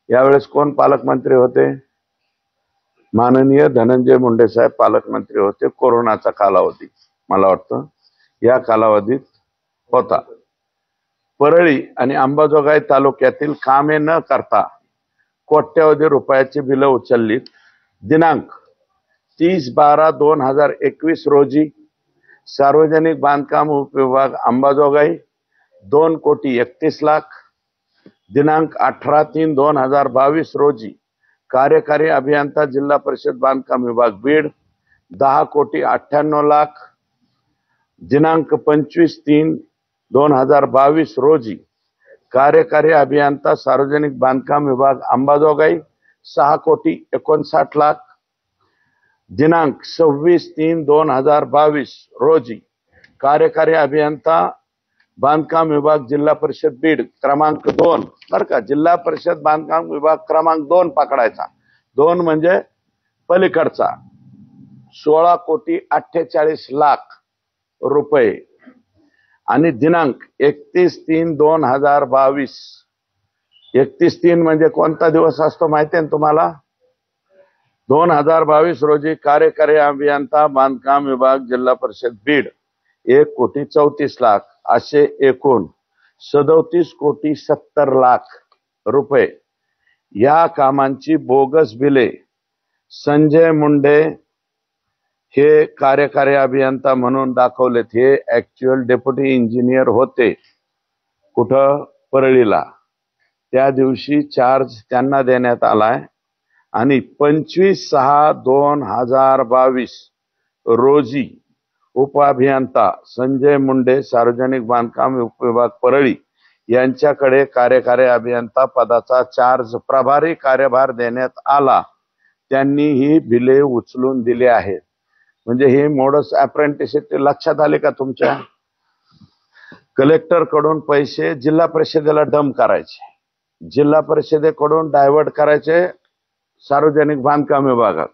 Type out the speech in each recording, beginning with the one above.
यावेळेस कोण पालकमंत्री होते? माननीय धनंजय मुंडे साहेब पालकमंत्री होते. कोरोनाचा कालावधी मला वाटतं या कालावधीत होता. परळी आणि अंबाजोगाई तालुक्यातील कामे न करता कोट्यवधी रुपयाची बिलं उचललीत. दिनांक 30/12/2021 रोजी सार्वजनिक बांधकाम उपविभाग अंबाजोगाई 2,31,00,000. दिनांक 18/3/2022 रोजी कार्यकारी अभियंता जिल्हा परिषद बांधकाम विभाग बीड 10,98,00,000. दिनांक 25/3/2022 रोजी कार्यकारी अभियंता सार्वजनिक बांधकाम विभाग अंबाजोगाई 6,59,00,000. दिनांक 26/3/2022 रोजी कार्यकारी अभियंता बांधकाम विभाग जिल्हा परिषद बीड क्रमांक 2, बर का, जिल्हा परिषद बांधकाम विभाग क्रमांक 2 पकडायचा, 2 म्हणजे पलीकडचा, 16,48,00,000 रुपये. आणि दिनांक 31/3/2022, 31/3 म्हणजे कोणता दिवस असतो माहिती आहे तुम्हाला? 2022 रोजी कार्यकारी अभियंता बांधकाम विभाग जिल्हा परिषद बीड 1,34,00,000 असे एकूण 37,70,00,000 रुपये या कामांची बोगस बिले संजय मुंडे हे कार्यकारी अभियंता म्हणून दाखवलेत. हे ऍक्च्युअल डेप्युटी इंजिनियर होते. कुठं? परळीला. त्या दिवशी चार्ज त्यांना देण्यात आलाय आणि 25/6/2022 रोजी उपअभियंता संजय मुंडे सार्वजनिक बांधकाम विभाग परळी यांच्याकडे कार्यकारी अभियंता पदाचा चार्ज प्रभारी कार्यभार देण्यात आला. त्यांनी ही बिले उचलून दिली आहेत. म्हणजे हे मोडस अप्रेंटिसशिप लक्षात आले का तुमच्या? कलेक्टर कडून पैसे जिल्हा परिषदेला डंप करायचे, जिल्हा परिषदेकडून डायव्हर्ट करायचे सार्वजनिक बांधकाम विभागात,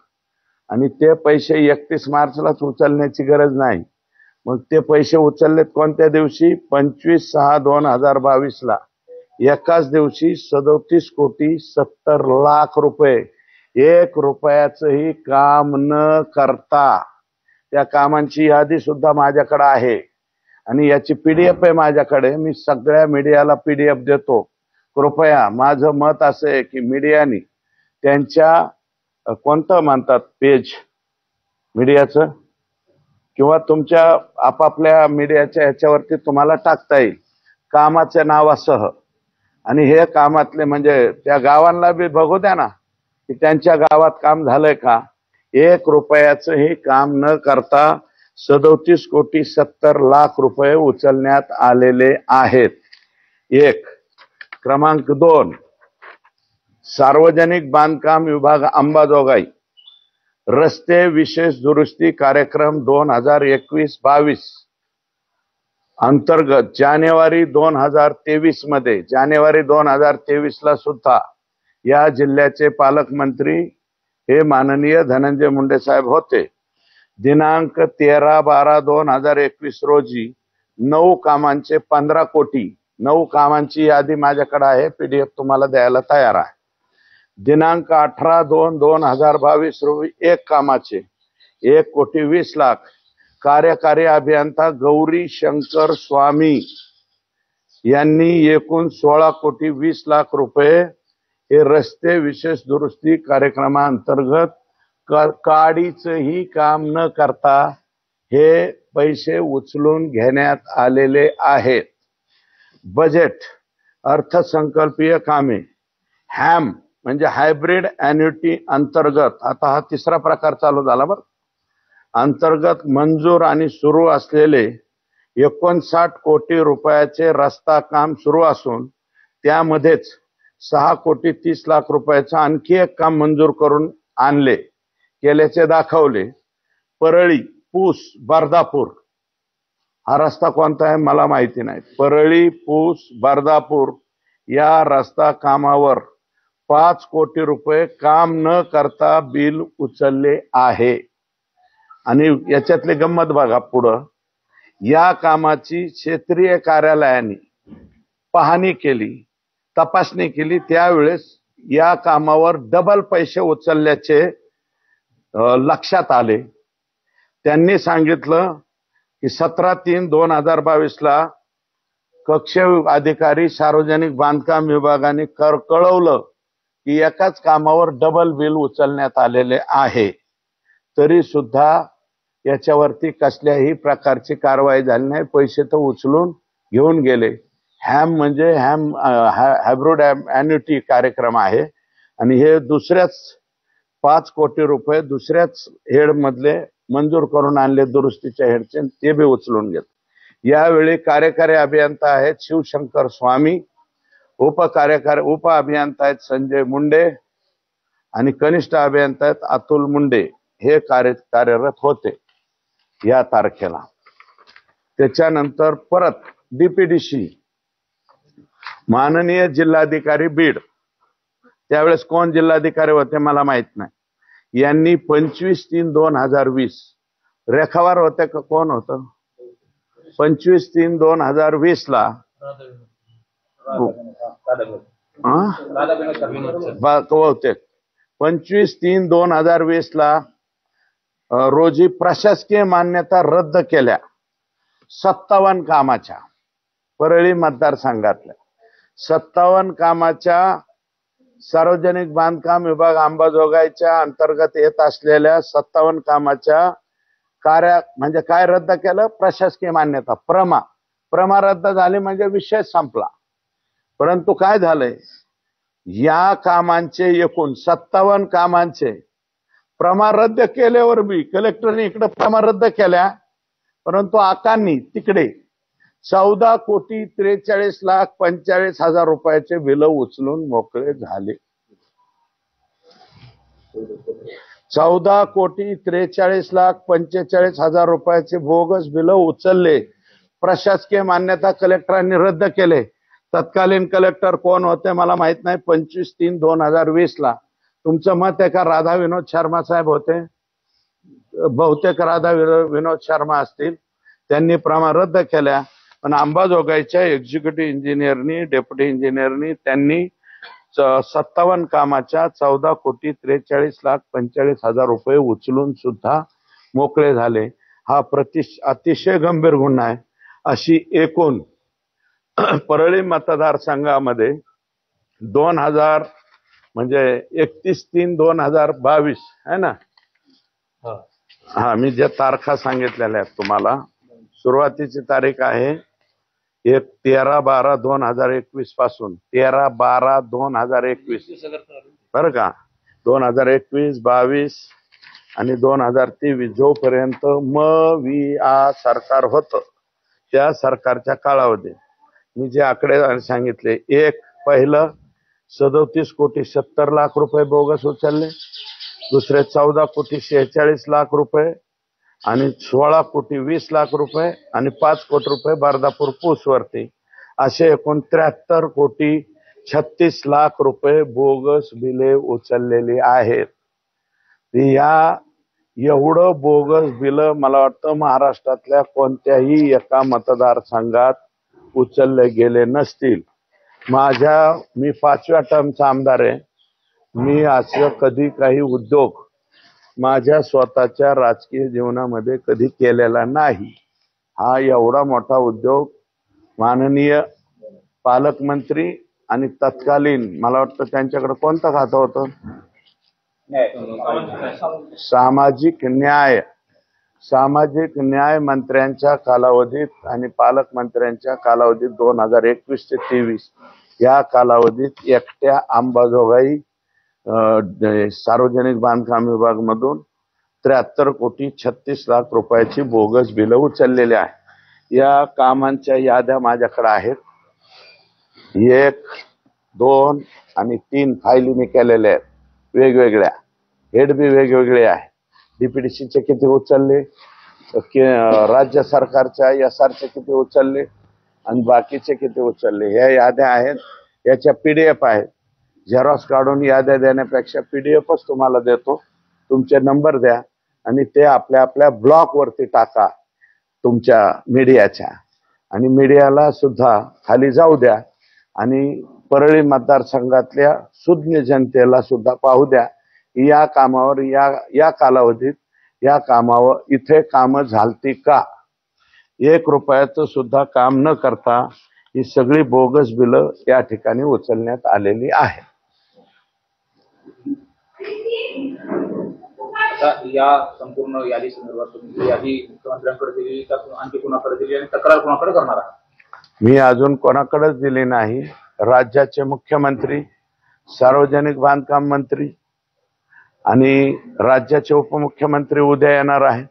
आणि ते पैसे 31 मार्चलाच उचलण्याची गरज नाही. मग ते पैसे उचललेत कोणत्या दिवशी? 25/6/2022 ला. एकाच दिवशी 37,70,00,000 रुपये 1 रुपयाचंही काम न करता. त्या कामांची यादी सुद्धा माझ्याकडे आहे आणि याची PDF आहे माझ्याकडे. मी सगळ्या मीडियाला PDF देतो. कृपया, माझं मत असं आहे की मीडियानी त्यांच्या कोणतं म्हणतात पेज मीडियाचं, किंवा तुमच्या आपापल्या मीडियाच्या ह्याच्यावरती तुम्हाला टाकता येईल कामाच्या नावासह. आणि हे कामातले म्हणजे त्या गावांना बी बघू द्या ना की त्यांच्या गावात काम झालंय का. 1 रुपयाचंही काम न करता 37,70,00,000 रुपये उचलण्यात आलेले आहेत. 1. क्रमांक 2, सार्वजनिक बांधकाम विभाग अंबाजोगाई रस्ते विशेष दुरुस्ती कार्यक्रम 2021-22 अंतर्गत जानेवारी 2023 मध्ये, जानेवारी 2023 ला सुद्धा या जिल्ह्याचे पालकमंत्री हे माननीय धनंजय मुंडे साहेब होते. दिनांक 13/12/2021 रोजी 9 कामांचे 15 कोटी, 9 कामांची यादी माझ्याकडे आहे, PDF तुम्हाला द्यायला तयार आहे. दिनांक 18/2/2022 रोजी 1 कामाचे 1,20,00,000 कार्यकारी अभियंता गौरी शंकर स्वामी यांनी एकूण 16,20,00,000 रुपये हे रस्ते विशेष दुरुस्ती कार्यक्रमांतर्गत काडीचंही काम न करता हे पैसे उचलून घेण्यात आलेले आहेत. बजेट अर्थसंकल्पीय कामे हॅम म्हणजे हायब्रिड ॲन्युटी अंतर्गत, आता हा 3रा प्रकार चालू झाला बरं, अंतर्गत मंजूर आणि सुरू असलेले 59 कोटी रुपयाचे रस्ता काम सुरू असून त्यामध्येच 6,30,00,000 रुपयाचं आणखी एक काम मंजूर करून केल्याचे दाखवले. परळी पूस बर्दापूर, हा रस्ता कोणता आहे मला माहिती नाही. परळी पूस बर्दापूर या रस्ता कामावर 5 कोटी रुपये काम न करता बिल उचलले आहे. आणि याच्यातली गंमत बघा पुढं, या कामाची क्षेत्रीय कार्यालयाने पाहणी केली, तपासणी केली, त्यावेळेस या कामावर डबल पैसे उचलल्याचे लक्षात आले. त्यांनी सांगितलं की 17/3/2022 कक्ष अधिकारी सार्वजनिक बांधकाम विभागाने कळवलं की एकाच कामावर डबल बिल उचलण्यात आलेले आहे. तरी सुद्धा याच्यावरती कसल्याही प्रकारची कारवाई झाली नाही. पैसे तर उचलून घेऊन गेले. हॅम म्हणजे हायब्रिड अॅन्युटी कार्यक्रम आहे आणि हे दुसऱ्याच 5 कोटी रुपये दुसऱ्याच हेड मधले मंजूर करून आणले, दुरुस्तीच्या हेडचे, ते बी उचलून घेत. यावेळी कार्यकारी अभियंता आहेत शिवशंकर स्वामी, उप अभियंता आहेत संजय मुंडे आणि कनिष्ठ अभियंता आहेत अतुल मुंडे. हे कार्यरत होते या तारखेला. त्याच्यानंतर परत डीपीडीसी माननीय जिल्हाधिकारी बीड, त्यावेळेस कोण जिल्हाधिकारी होते मला माहित नाही, यांनी 25/3/2020 रेखावार होते का कोण होतं? 25/3/2020 ला बहुतेक 25/3/2020 ला रोजी प्रशासकीय मान्यता रद्द केल्या 57 कामाच्या. परळी मतदारसंघातल्या 57 कामाच्या सार्वजनिक बांधकाम विभाग अंबाजोगाईच्या अंतर्गत येत असलेल्या 57 कामाच्या म्हणजे काय रद्द केलं? प्रशासकीय मान्यता, प्रमा रद्द झाली म्हणजे विषय संपला. परंतु काय झालंय, या कामांचे एकूण 57 कामांचे प्रमा रद्द केल्यावर बी कलेक्टरने इकडे प्रमा रद्द केल्या, परंतु आकांनी तिकडे 14,43,45,000 रुपयाचे बिल उचलून मोकळे झाले. 14,43,45,000 रुपयाचे बोगस बिल उचलले. प्रशासकीय मान्यता कलेक्टरांनी रद्द केले. तत्कालीन कलेक्टर कोण होते मला माहित नाही. 25/3/2020 ला तुमचं मत आहे का राधा विनोद शर्मा साहेब होते? बहुतेक राधा विनोद शर्मा असतील. त्यांनी प्रमा रद्द केल्या. पण अंबाजोगाईच्या एक्झिक्युटिव्ह इंजिनियरनी, डेप्युटी इंजिनियरनी त्यांनी 57 कामाच्या 14,43,45,000 रुपये उचलून सुद्धा मोकळे झाले. हा अतिशय गंभीर गुन्हा आहे. अशी एकूण परळी मतदारसंघामध्ये 2000 म्हणजे 31/3/2022 आहे ना. हा, मी ज्या तारखा सांगितलेल्या आहेत तुम्हाला, सुरुवातीची तारीख आहे 13/12/2021 पासून 13/12/2021 बरं का. 2021, 22 आणि 2023 जोपर्यंत सरकार होतं त्या सरकारच्या कालावधीत मी जे आकडे सांगितले, एक पहिलं 37,70,00,000 रुपये बोगस उचलले, दुसरे 14,46,00,000 रुपये आणि 16,20,00,000 रुपये आणि 5 कोटी रुपये बर्दापूर पूसवरती, असे एकूण 73,36,00,000 रुपये बोगस बिले उचललेली आहेत. या एवढं बोगस बिल मला वाटतं महाराष्ट्रातल्या कोणत्याही एका मतदारसंघात उचलले गेले नसतील. मी 5व्या टर्मचा आमदार आहे. मी असं कधी काही उद्योग माझ्या स्वतःच्या राजकीय जीवनामध्ये कधी केलेला नाही. हा एवढा मोठा उद्योग माननीय पालकमंत्री आणि तत्कालीन, मला वाटतं त्यांच्याकडे कोणतं खातं होतं? सामाजिक न्याय मंत्र्यांच्या कालावधीत आणि पालकमंत्र्यांच्या कालावधीत 2021 ते 23 या कालावधीत एकट्या अंबाजोगाई सार्वजनिक बांधकाम विभाग मधून 73,36,00,000 रुपयाची बोगस बिल उचललेली आहे. या कामांच्या याद्या माझ्याकडे आहेत. 1, 2 आणि 3 फायली मी केलेल्या आहेत वेगवेगळ्या. हेड बी वेगवेगळे आहे. डीपीडीसीचे किती उचलले, राज्य सरकारच्या एसआरचे किती उचलले आणि बाकीचे किती उचलले, ह्या याद्या आहेत. याच्या पीडीएफ आहेत. झेरॉक्स काढून याद्या देण्यापेक्षा पीडीएफच तुम्हाला देतो. तुमचे नंबर द्या आणि ते आपल्या आपल्या ब्लॉक वरती टाका तुमच्या मीडियाच्या, आणि मीडियाला सुद्धा खाली जाऊ द्या आणि परळी मतदारसंघातल्या सुज्ञ जनतेला सुद्धा पाहू द्या, या कामावर या कालावधीत या कामावर इथे कामं झालती का. 1 रुपयाचं सुद्धा काम न करता ही सगळी बोगस बिलं या ठिकाणी उचलण्यात आलेली आहे. आता या संपूर्ण यादी संदर्भात तुम्ही यादी मुख्यमंत्र्यांकडे दिली का आणखी कोणाकडे दिली आणि तक्रार कोणाकडे करणार आहात? मी अजून कोणाकडेच दिली नाही. राज्याचे मुख्यमंत्री, सार्वजनिक बांधकाम मंत्री आणि राज्याचे उपमुख्यमंत्री उद्या येणार आहेत.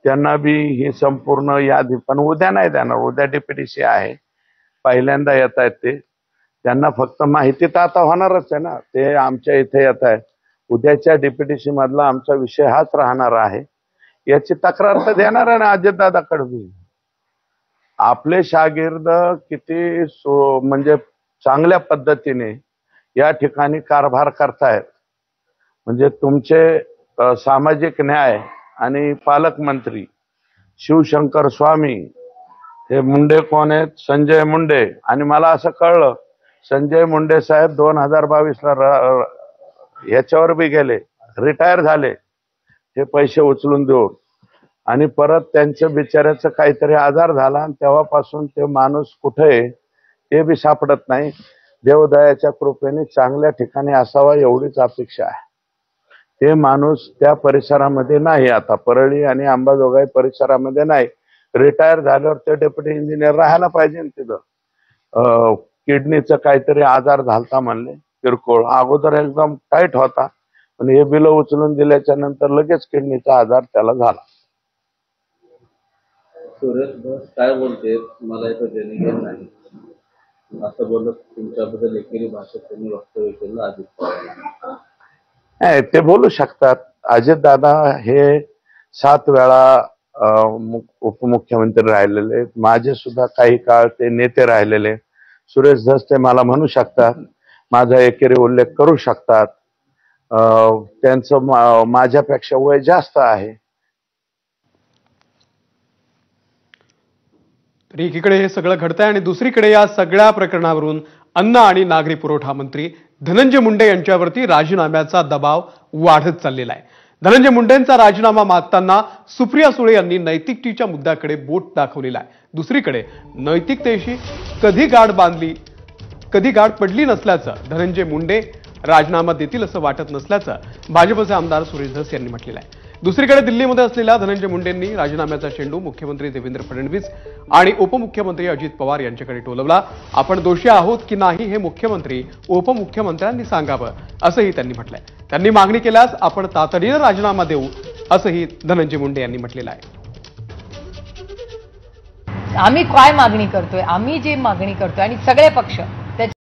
त्यांना बी ही संपूर्ण यादी, पण उद्या नाही देणार, उद्या डीपीडीसी आहे, पहिल्यांदा येत आहेत ते. त्यांना फक्त माहिती तर आता होणारच आहे ना, ते आमच्या इथे येत आहेत. उद्याच्या डीपीडीसी मधला आमचा विषय हाच राहणार आहे. याची तक्रार तर देणार आहे ना अजितदादाकडे बी. आपले शागिर्द किती म्हणजे चांगल्या पद्धतीने या ठिकाणी कारभार करतायत. म्हणजे तुमचे सामाजिक न्याय आणि पालकमंत्री शिवशंकर स्वामी, हे मुंडे कोण आहेत? संजय मुंडे. आणि मला असं कळलं संजय मुंडे साहेब 2022ला याच्यावर बी गेले, रिटायर झाले हे पैसे उचलून देऊन, आणि परत त्यांच्या बिचाऱ्याचं काहीतरी आजार झाला आणि तेव्हापासून ते माणूस कुठे आहे ते बी सापडत नाही. देवदयाच्या कृपेने चांगल्या ठिकाणी असावा एवढीच अपेक्षा आहे. ते माणूस त्या परिसरामध्ये नाही, आता परळी आणि अंबाजोगाई परिसरामध्ये नाही. रिटायर झाल्यावर ते डेप्युटी इंजिनियर राहायला पाहिजे ना तिथं. किडनीचा काहीतरी आजार झालता म्हणले, किरकोळ. अगोदर एकदम टाईट होता, पण हे बिल उचलून दिल्याच्या नंतर लगेच किडनीचा आजार त्याला झाला. सुरेश धस काय बोलते, मला इथं देणं नाही असं बोलत तुमच्याबद्दल एकेरी भाषेत त्यांनी वक्तव्य केलं अजित पवार. ते बोलू शकतात. अजितदादा हे 7 वेळा उपमुख्यमंत्री राहिलेले, माझे सुद्धा काही काळ ते नेते राहिलेले. सुरेश धस ते मला म्हणू शकतात, माझा एकेरी उल्लेख करू शकतात. त्यांचं माझ्यापेक्षा वय जास्त आहे. तर एकीकडे हे सगळं घडतंय आणि दुसरीकडे या सगळ्या प्रकरणावरून अन्न आणि नागरी पुरवठा मंत्री धनंजय मुंडे यांच्यावरती राजीनाम्याचा दबाव वाढत चाललेला आहे. धनंजय मुंडेंचा राजीनामा मागताना सुप्रिया सुळे यांनी नैतिकतेच्या मुद्द्याकडे बोट दाखवलेला आहे. दुसरीकडे नैतिकतेशी कधी गाठ पडली नसल्याचं धनंजय मुंडे राजीनामा देतील असं वाटत नसल्याचं भाजपचे आमदार सुरेश धस यांनी म्हटलेलं आहे. दुसरीकडे दिल्लीमध्ये असलेल्या धनंजय मुंडेंनी राजीनाम्याचा चेंडू मुख्यमंत्री देवेंद्र फडणवीस आणि उपमुख्यमंत्री अजित पवार यांच्याकडे टोलवला. आपण दोषी आहोत की नाही हे मुख्यमंत्री उपमुख्यमंत्र्यांनी सांगावं असंही त्यांनी म्हटलंय. त्यांनी मागणी केल्यास आपण तातडीनं राजीनामा देऊ असंही धनंजय मुंडे यांनी म्हटलेलं आहे. आम्ही काय मागणी करतोय, आम्ही जी मागणी करतोय आणि सगळे पक्ष